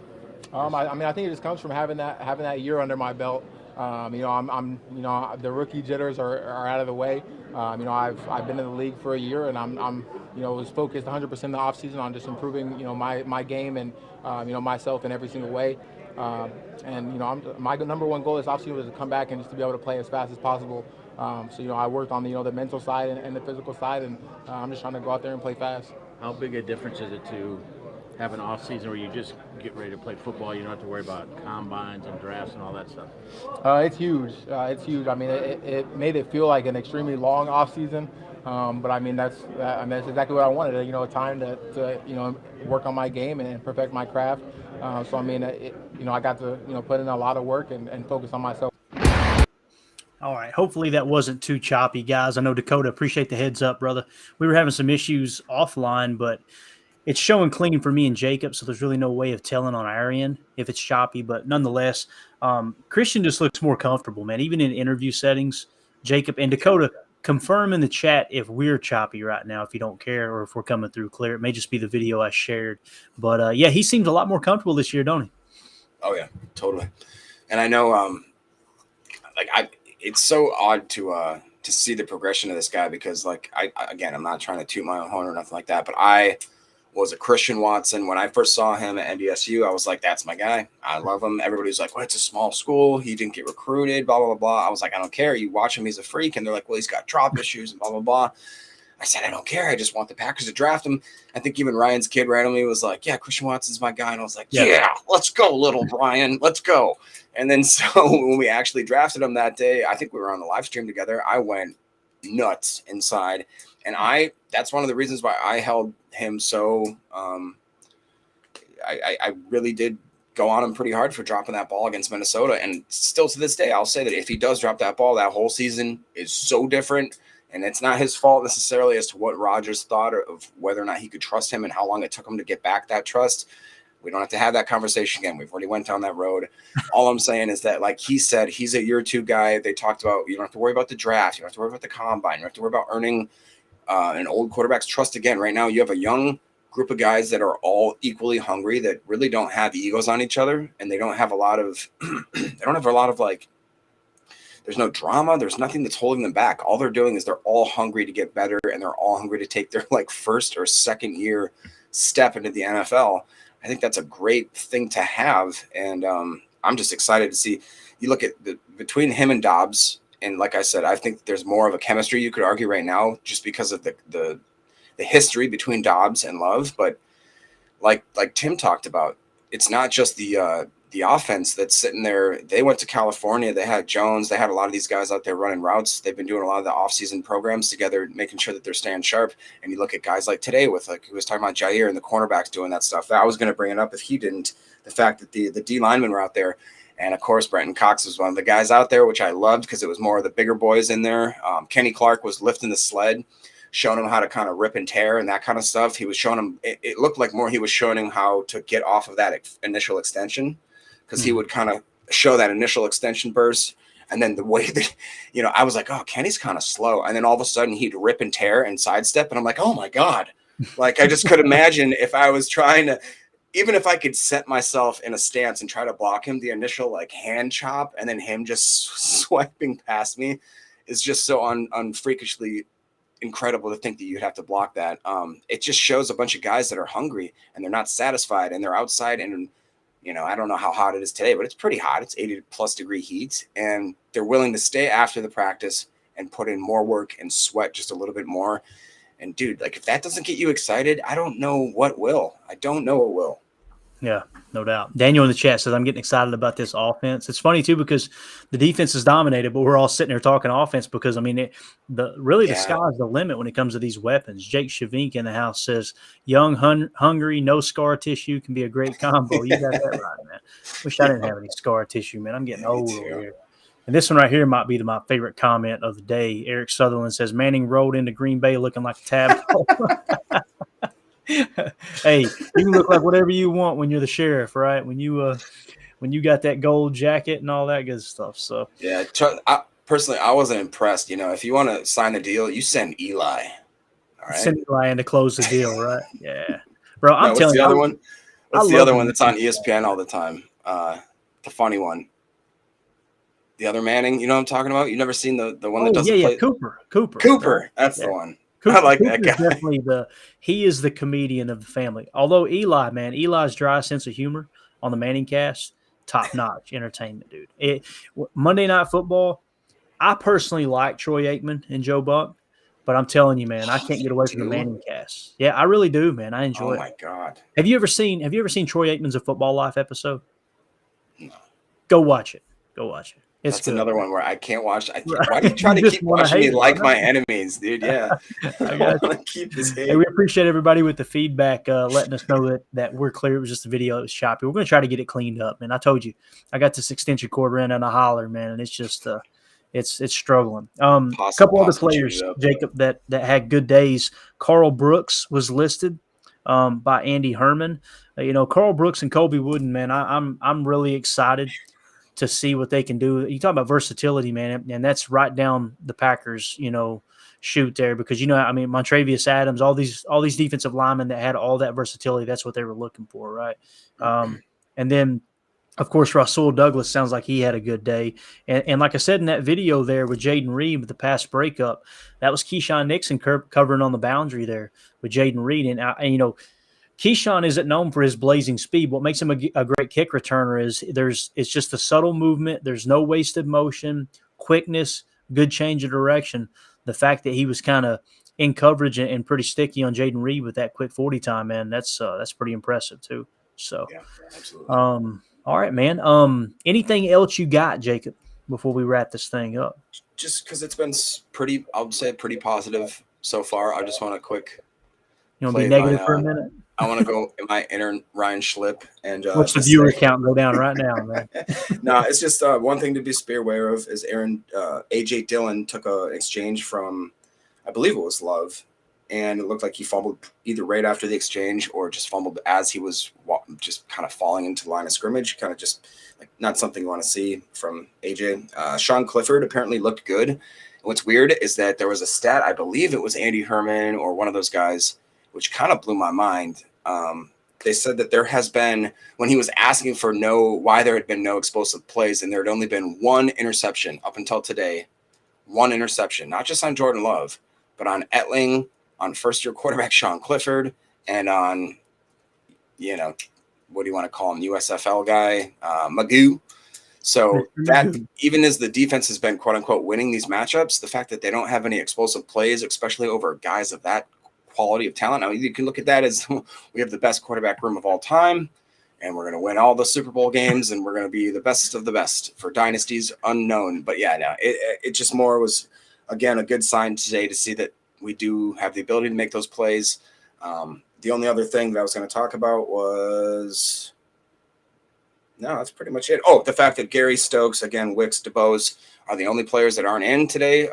I mean, I think it just comes from having that year under my belt. I'm the rookie jitters are out of the way. I've been in the league for a year, and I'm was focused 100% in the offseason on just improving my game and myself in every single way. And my number one goal this offseason was to come back and just to be able to play as fast as possible. So I worked on the mental side and the physical side, and I'm just trying to go out there and play fast. How big a difference is it to have an off season where you just get ready to play football? You don't have to worry about combines and drafts and all that stuff. It's huge. It's huge. I mean, it made it feel like an extremely long off season. But I mean, that's exactly what I wanted. A time to work on my game and perfect my craft. So I mean, I got to put in a lot of work and focus on myself. All right. Hopefully that wasn't too choppy, guys. I know Dakota, appreciate the heads up, brother. We were having some issues offline, but it's showing clean for me and Jacob, so there's really no way of telling on our end if it's choppy. But nonetheless, Christian just looks more comfortable, man. Even in interview settings, Jacob and Dakota, confirm in the chat if we're choppy right now, if you don't care, or if we're coming through clear. It may just be the video I shared. But, yeah, he seems a lot more comfortable this year, don't he? Oh, yeah, totally. And I know it's so odd to see the progression of this guy because, I'm not trying to toot my own horn or nothing like that, but I was a Christian Watson. When I first saw him at NDSU, I was like, that's my guy. I love him. Everybody's like, well, it's a small school. He didn't get recruited, blah, blah, blah, blah. I was like, I don't care. You watch him, he's a freak. And they're like, well, he's got drop issues and blah, blah, blah. I said, I don't care. I just want the Packers to draft him. I think even Ryan's kid randomly was like, yeah, Christian Watson's my guy. And I was like, yeah, let's go, little Brian. Let's go. And then so when we actually drafted him that day, I think we were on the live stream together. I went nuts inside. And that's one of the reasons why I held him so I really did go on him pretty hard for dropping that ball against Minnesota. And still to this day, I'll say that if he does drop that ball, that whole season is so different. And it's not his fault necessarily as to what Rodgers thought of whether or not he could trust him and how long it took him to get back that trust. We don't have to have that conversation again. We've already went down that road. All I'm saying is that, like he said, he's a year two guy. They talked about you don't have to worry about the draft. You don't have to worry about the combine. You don't have to worry about earning an old quarterback's trust again. Right now, you have a young group of guys that are all equally hungry that really don't have egos on each other, and they don't have a lot of there's no drama. There's nothing that's holding them back. All they're doing is they're all hungry to get better, and they're all hungry to take their first or second year step into the NFL. I think that's a great thing to have, and I'm just excited to see. You look at between him and Dobbs, and like I said, I think there's more of a chemistry you could argue right now just because of the history between Dobbs and Love. But like Tim talked about, it's not just the offense that's sitting there. They went to California. They had Jones. They had a lot of these guys out there running routes. They've been doing a lot of the offseason programs together, making sure that they're staying sharp. And you look at guys like today with, he was talking about Jair and the cornerbacks doing that stuff. I was going to bring it up if he didn't. The fact that the D linemen were out there. And, of course, Brenton Cox was one of the guys out there, which I loved because it was more of the bigger boys in there. Kenny Clark was lifting the sled, showing him how to kind of rip and tear and that kind of stuff. He was showing him – it looked like more he was showing him how to get off of that initial extension because he would kind of show that initial extension burst. And then the way that – I was like, oh, Kenny's kind of slow. And then all of a sudden he'd rip and tear and sidestep. And I'm like, oh, my God. I just could imagine if I was trying to – even if I could set myself in a stance and try to block him, the initial hand chop and then him just swiping past me is just so unfreakishly incredible to think that you'd have to block that. It just shows a bunch of guys that are hungry and they're not satisfied and they're outside. And, I don't know how hot it is today, but it's pretty hot. It's 80+ degree heat, and they're willing to stay after the practice and put in more work and sweat just a little bit more. And dude, if that doesn't get you excited, I don't know what will. I don't know what will. Yeah, no doubt. Daniel in the chat says, I'm getting excited about this offense. It's funny, too, because the defense is dominated, but we're all sitting here talking offense because, the sky's the limit when it comes to these weapons. Jake Shavink in the house says, young, hungry, no scar tissue can be a great combo. You got that right, man. Wish I didn't have any scar tissue, man. I'm getting old over here. And this one right here might be my favorite comment of the day. Eric Sutherland says, Manning rolled into Green Bay looking like a tadpole. Hey, you can look like whatever you want when you're the sheriff, right? When you got that gold jacket and all that good stuff. So yeah, personally, I wasn't impressed. If you want to sign the deal, you send Eli. All right, send Eli in to close the deal, right? Yeah, bro. I'm telling you, the other one. What's the other one that's on ESPN all the time? The funny one. The other Manning. You know what I'm talking about? You never seen the one that doesn't play? Cooper. That's the one. I like that guy. Definitely he is the comedian of the family. Although Eli's dry sense of humor on the Manning cast top-notch entertainment, dude. Monday Night Football, I personally like Troy Aikman and Joe Buck, but I'm telling you, man, I can't get away from the Manning cast. Yeah, I really do, man. I enjoy it. Oh my God. Have you ever seen Troy Aikman's A Football Life episode? No. Go watch it. Go watch it. It's That's good. another one where I can't watch. Right. Why do you try to just keep wanna watching me hate it, like I my know. enemies, dude? Yeah. I got you. want to keep this hate. Hey, we appreciate everybody with the feedback, letting us know that we're clear. It was just a video that was choppy. We're going to try to get it cleaned up, man. I told you, I got this extension cord ran on a holler, man, and it's just it's struggling. A couple other players, Jacob, that had good days. Carl Brooks was listed by Andy Herman. Carl Brooks and Colby Wooden, man. I'm really excited to see what they can do. You talk about versatility, man, and that's right down the Packers, shoot there, because Montravius Adams, all these defensive linemen that had all that versatility, that's what they were looking for, right? And then, of course, Rasul Douglas sounds like he had a good day, and like I said in that video there with Jaden Reed with the pass breakup, that was Keyshawn Nixon covering on the boundary there with Jaden Reed, and Keyshawn isn't known for his blazing speed. What makes him a great kick returner is it's just a subtle movement. There's no wasted motion, quickness, good change of direction. The fact that he was kind of in coverage and pretty sticky on Jaden Reed with that quick 40 time, man, that's pretty impressive too. So, yeah, absolutely. All right, man. Anything else you got, Jacob, before we wrap this thing up? Just because it's been pretty positive so far. I just want to quick. You want to be negative for a minute? I want to go in my inner Ryan Schlip and watch the viewer count go down right now, man. No, it's just one thing to be aware of is AJ Dillon took an exchange from, I believe it was Love, and it looked like he fumbled either right after the exchange or just fumbled as he was just kind of falling into the line of scrimmage, kind of just like not something you want to see from AJ. Sean Clifford apparently looked good. And what's weird is that there was a stat, I believe it was Andy Herman or one of those guys, which kind of blew my mind. They said that there has been, when he was asking for why there had been no explosive plays, and there had only been one interception up until today, one interception, not just on Jordan Love, but on Etling, on first-year quarterback Sean Clifford, and on, what do you want to call him, USFL guy, Magoo. So that even as the defense has been, quote-unquote, winning these matchups, the fact that they don't have any explosive plays, especially over guys of that quality of talent. Now you can look at that as we have the best quarterback room of all time, and we're going to win all the Super Bowl games, and we're going to be the best of the best for dynasties unknown. But yeah, no, it just more was, again, a good sign today to see that we do have the ability to make those plays. The only other thing that I was going to talk about was, no, that's pretty much it. Oh, the fact that Gary Stokes, again, Wicks, DeBose are the only players that aren't in today.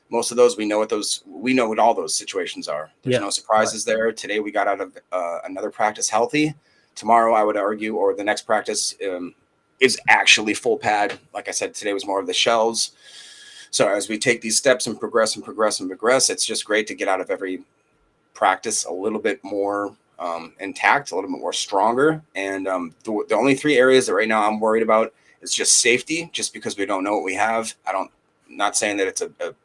Most of those we know what all those situations are. There's no surprises there. Today we got out of another practice healthy. Tomorrow, I would argue, or the next practice is actually full pad. Like I said, today was more of the shells. So as we take these steps and progress, it's just great to get out of every practice a little bit more intact, a little bit more stronger. And the only three areas that right now I'm worried about is just safety, just because we don't know what we have. Not saying that it's a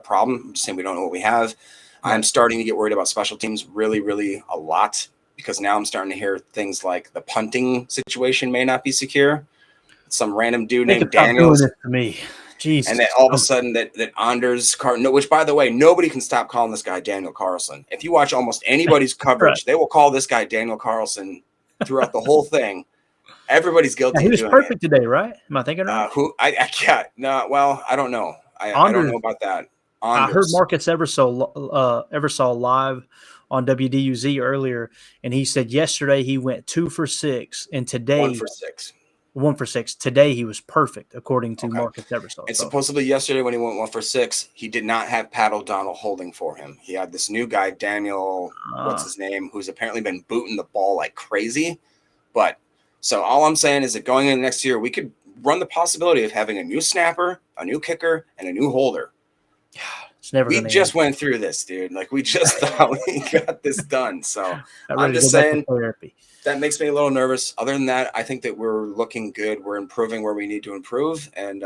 problem. I'm just saying we don't know what we have. I'm starting to get worried about special teams really, really a lot, because now I'm starting to hear things like the punting situation may not be secure. Some random dude named Daniels. Doing this to me. Jesus. And then all of a sudden that Anders which, by the way, nobody can stop calling this guy Daniel Carlson. If you watch almost anybody's coverage, They will call this guy Daniel Carlson throughout the whole thing. Everybody's guilty. He was perfect today, right? Am I thinking right? I can't. No, well, I don't know. I don't know about that. I heard Marcus Eversole live on WDUZ earlier, and he said yesterday he went 2 for 6, and today 1 for 6. 1 for 6. Today he was perfect, according to Marcus Eversole. And supposedly yesterday when he went 1 for 6, he did not have Pat O'Donnell holding for him. He had this new guy, Daniel, what's his name, who's apparently been booting the ball like crazy. But so all I'm saying is that going into next year, we could run the possibility of having a new snapper, a new kicker, and a new holder. It's never. We just went through this, dude. Like we just thought we got this done. So I'm just saying that makes me a little nervous. Other than that, I think that we're looking good. We're improving where we need to improve, and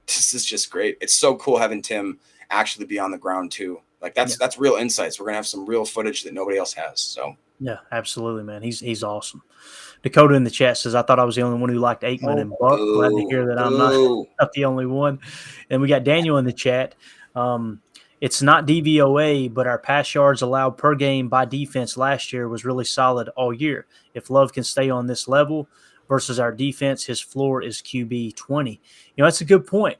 this is just great. It's so cool having Tim actually be on the ground too. Like that's real insights. We're gonna have some real footage that nobody else has. So yeah, absolutely, man. He's awesome. Dakota in the chat says, I thought I was the only one who liked Aikman and Buck. Glad to hear that I'm not the only one. And we got Daniel in the chat. It's not DVOA, but our pass yards allowed per game by defense last year was really solid all year. If Love can stay on this level versus our defense, his floor is QB 20. That's a good point.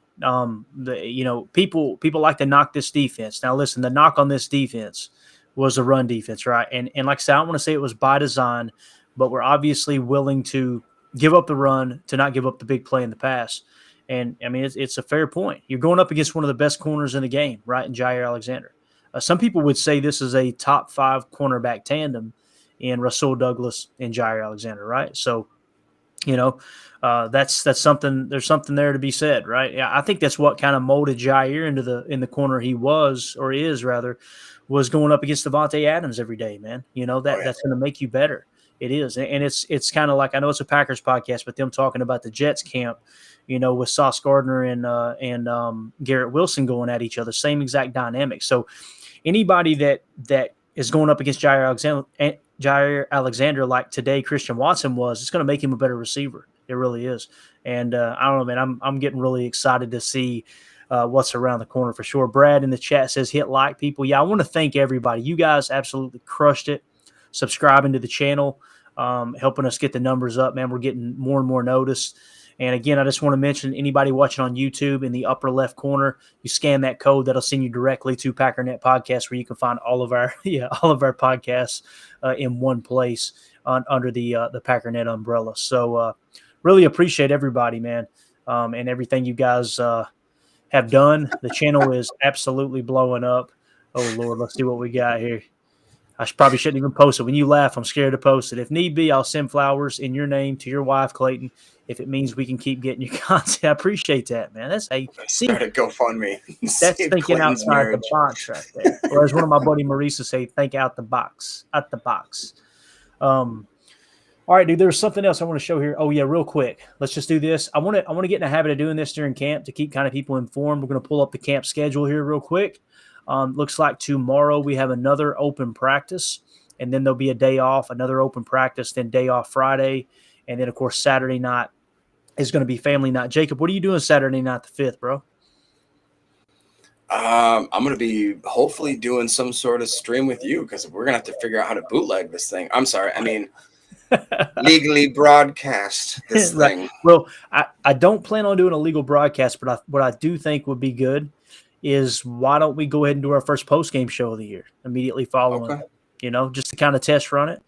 People like to knock this defense. Now, listen, the knock on this defense was a run defense, right? And like I said, I don't want to say it was by design, but we're obviously willing to give up the run to not give up the big play in the pass. And, I mean, it's a fair point. You're going up against one of the best corners in the game, right, in Jair Alexander. Some people would say this is a top 5 cornerback tandem in Rasul Douglas and Jair Alexander, right? So, that's something. There's something there to be said, right? Yeah, I think that's what kind of molded Jair in the corner he was or is rather was going up against Devontae Adams every day, man. That's going to make you better. It is, and it's kind of like, I know it's a Packers podcast, but them talking about the Jets camp, with Sauce Gardner and Garrett Wilson going at each other, same exact dynamic. So anybody that is going up against Jair Alexander like today Christian Watson was, it's going to make him a better receiver. It really is. And I don't know, man, I'm getting really excited to see what's around the corner for sure. Brad in the chat says hit like, people. Yeah, I want to thank everybody. You guys absolutely crushed it. Subscribing to the channel, helping us get the numbers up, man. We're getting more and more noticed. And again, I just want to mention anybody watching on YouTube in the upper left corner, you scan that code, that'll send you directly to Packernet Podcast, where you can find all of our podcasts in one place under the Packernet umbrella. So really appreciate everybody, man, and everything you guys have done. The channel is absolutely blowing up. Oh Lord, let's see what we got here. I probably shouldn't even post it. When you laugh, I'm scared to post it. If need be, I'll send flowers in your name to your wife, Clayton, if it means we can keep getting your content. I appreciate that, man. That's started GoFundMe. That's thinking Clayton's outside marriage. the box right there. Or as one of my buddy Maurice would say, think out the box. Out the box. All right, dude, there's something else I want to show here. Oh, yeah, real quick. Let's just do this. I want to get in the habit of doing this during camp to keep kind of people informed. We're going to pull up the camp schedule here real quick. Looks like tomorrow we have another open practice, and then there'll be a day off, another open practice, then day off Friday. And then, of course, Saturday night is going to be family night. Jacob, what are you doing Saturday night the 5th, bro? I'm going to be hopefully doing some sort of stream with you, because we're going to have to figure out how to bootleg this thing. I'm sorry. I mean, legally broadcast this Right. thing. Well, I don't plan on doing a legal broadcast, but what I do think would be good is why don't we go ahead and do our first post-game show of the year immediately following, just to kind of test run it.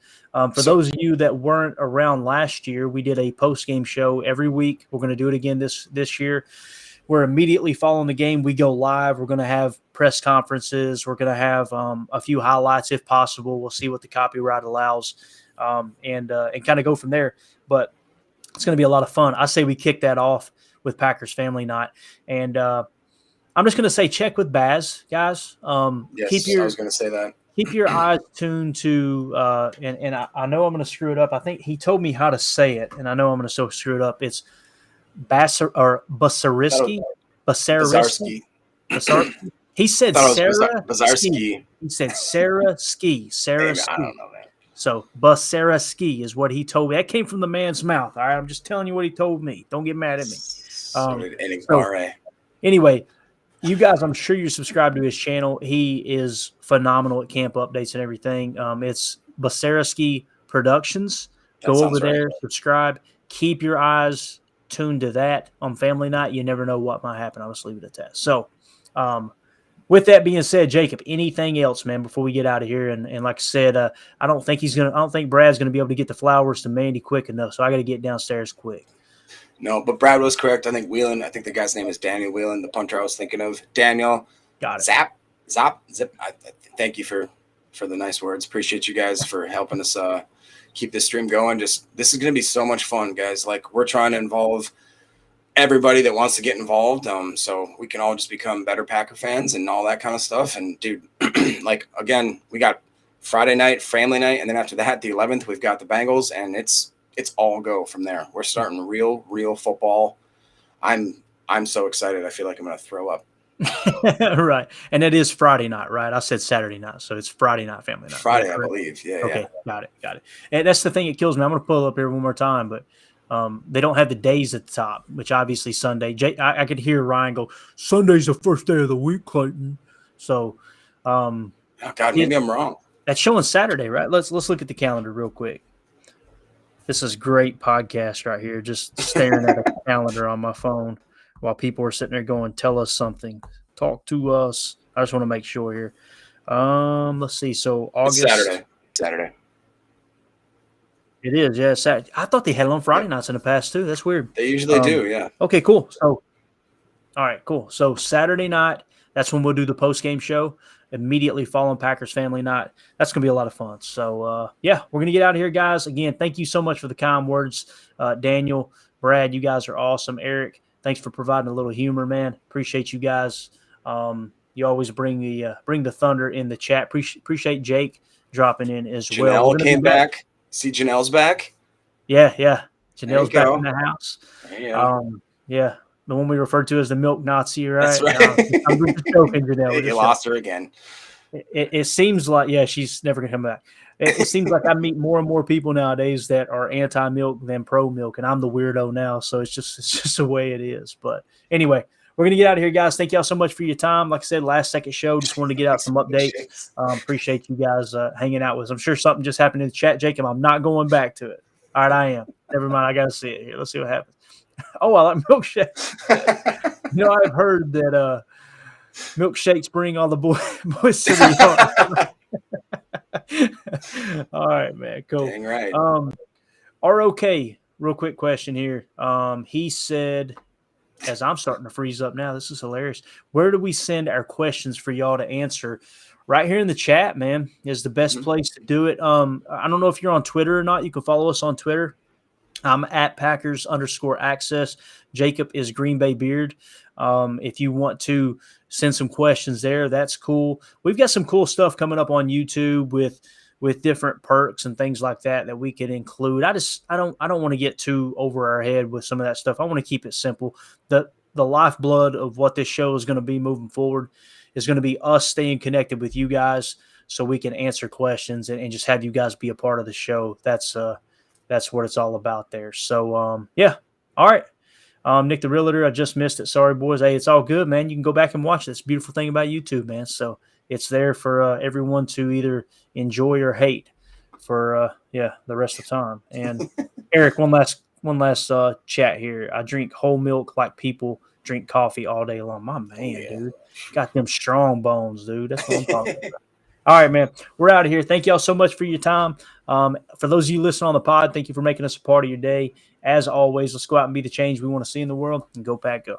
For those of you that weren't around last year, we did a post-game show every week. We're going to do it again this year. We're immediately following the game. We go live. We're going to have press conferences. We're going to have a few highlights if possible. We'll see what the copyright allows and kind of go from there. But it's going to be a lot of fun. I say we kick that off with Packers Family Night. And I'm just going to say check with Baz, guys. Yes, I was going to say that. Keep your eyes tuned to, and I know I'm going to screw it up. I think he told me how to say it, and I know I'm going to so screw it up. It's Basariski. Bazarski. He said Sarah Bazarski. He said Sarah Ski. Sarah Ski. I don't know that. So Basariski is what he told me. That came from the man's mouth. All right, I'm just telling you what he told me. Don't get mad at me. Anyway, you guys, I'm sure you're subscribed to his channel. He is phenomenal at camp updates and everything. It's Basariski Productions. Go over there, subscribe. Keep your eyes tuned to that on Family Night. You never know what might happen. I'll just leave it at that. So, with that being said, Jacob, anything else, man, before we get out of here? And like I said, I don't think Brad's gonna be able to get the flowers to Mandy quick enough. So I got to get downstairs quick. No, but Brad was correct. I think the guy's name is Daniel Whelan, the punter I was thinking of. Daniel. Got it. Zip. Thank you for the nice words. Appreciate you guys for helping us keep this stream going. This is going to be so much fun, guys. Like, we're trying to involve everybody that wants to get involved, so we can all just become better Packer fans and all that kind of stuff. And dude, like, again, we got Friday night, family night, and then after that, the 11th, we've got the Bengals, and it's all go from there. We're starting real football. I'm so excited. I feel like I'm going to throw up. Right. And it is Friday night, right? I said Saturday night, so it's Friday night, family night. Friday, I Correct? believe. Yeah, Okay, yeah. got it. And that's the thing that kills me. I'm going to pull it up here one more time, but they don't have the days at the top, which obviously Sunday. I could hear Ryan go, Sunday's the first day of the week, Clayton. So Oh God, maybe I'm wrong. that's showing Saturday, right? Let's look at the calendar real quick. This is great podcast right here, just staring at a calendar on my phone while people are sitting there going, tell us something, talk to us. I just want to make sure here. Let's see. So August. It's Saturday. It is, yeah. Saturday. I thought they had it on Friday nights in the past too. That's weird. They usually do, yeah. Okay, cool. So, all right, cool. So Saturday night, that's when we'll do the post game show immediately following Packers Family Night. That's going to be a lot of fun. So, yeah, we're going to get out of here, guys. Again, thank you so much for the kind words. Daniel, Brad, you guys are awesome. Eric, thanks for providing a little humor, man. Appreciate you guys. You always bring the thunder in the chat. Appreciate Jake dropping in as well. Janelle came back. See, Janelle's back. Yeah. Janelle's back go. in the house. Yeah. Yeah. The one we referred to as the milk Nazi, right? That's right. I'm just joking, Janelle. You lost her again. It seems like, yeah, she's never going to come back. It seems like I meet more and more people nowadays that are anti-milk than pro-milk, and I'm the weirdo now, so it's just the way it is. But anyway, we're going to get out of here, guys. Thank y'all so much for your time. Like I said, last second show, just wanted to get out some updates. Appreciate you guys hanging out with us. I'm sure something just happened in the chat, Jacob. I'm not going back to it. All right, I am. Never mind. I got to see it here. Let's see what happens. Oh, I like milkshakes. I've heard that milkshakes bring all the boys to the yard. All right, man. Cool. Dang right. ROK, real quick question here. He said, as I'm starting to freeze up now, this is hilarious. Where do we send our questions for y'all to answer? Right here in the chat, man, is the best place to do it. I don't know if you're on Twitter or not. You can follow us on Twitter. I'm at Packers_access. Jacob is Green Bay Beard. If you want to send some questions there, that's cool. We've got some cool stuff coming up on YouTube with different perks and things like that we could include. I don't want to get too over our head with some of that stuff. I want to keep it simple. The lifeblood of what this show is going to be moving forward is going to be us staying connected with you guys so we can answer questions and just have you guys be a part of the show. That's what it's all about there. So, yeah. All right. Nick the Realtor, I just missed it. Sorry, boys. Hey, it's all good, man. You can go back and watch this beautiful thing about YouTube, man. So it's there for everyone to either enjoy or hate for, the rest of the time. And Eric, one last chat here. I drink whole milk like people drink coffee all day long. My man, dude. Got them strong bones, dude. That's what I'm talking about. All right, man. We're out of here. Thank y'all so much for your time. For those of you listening on the pod, thank you for making us a part of your day. As always, let's go out and be the change we want to see in the world and go Pack Go.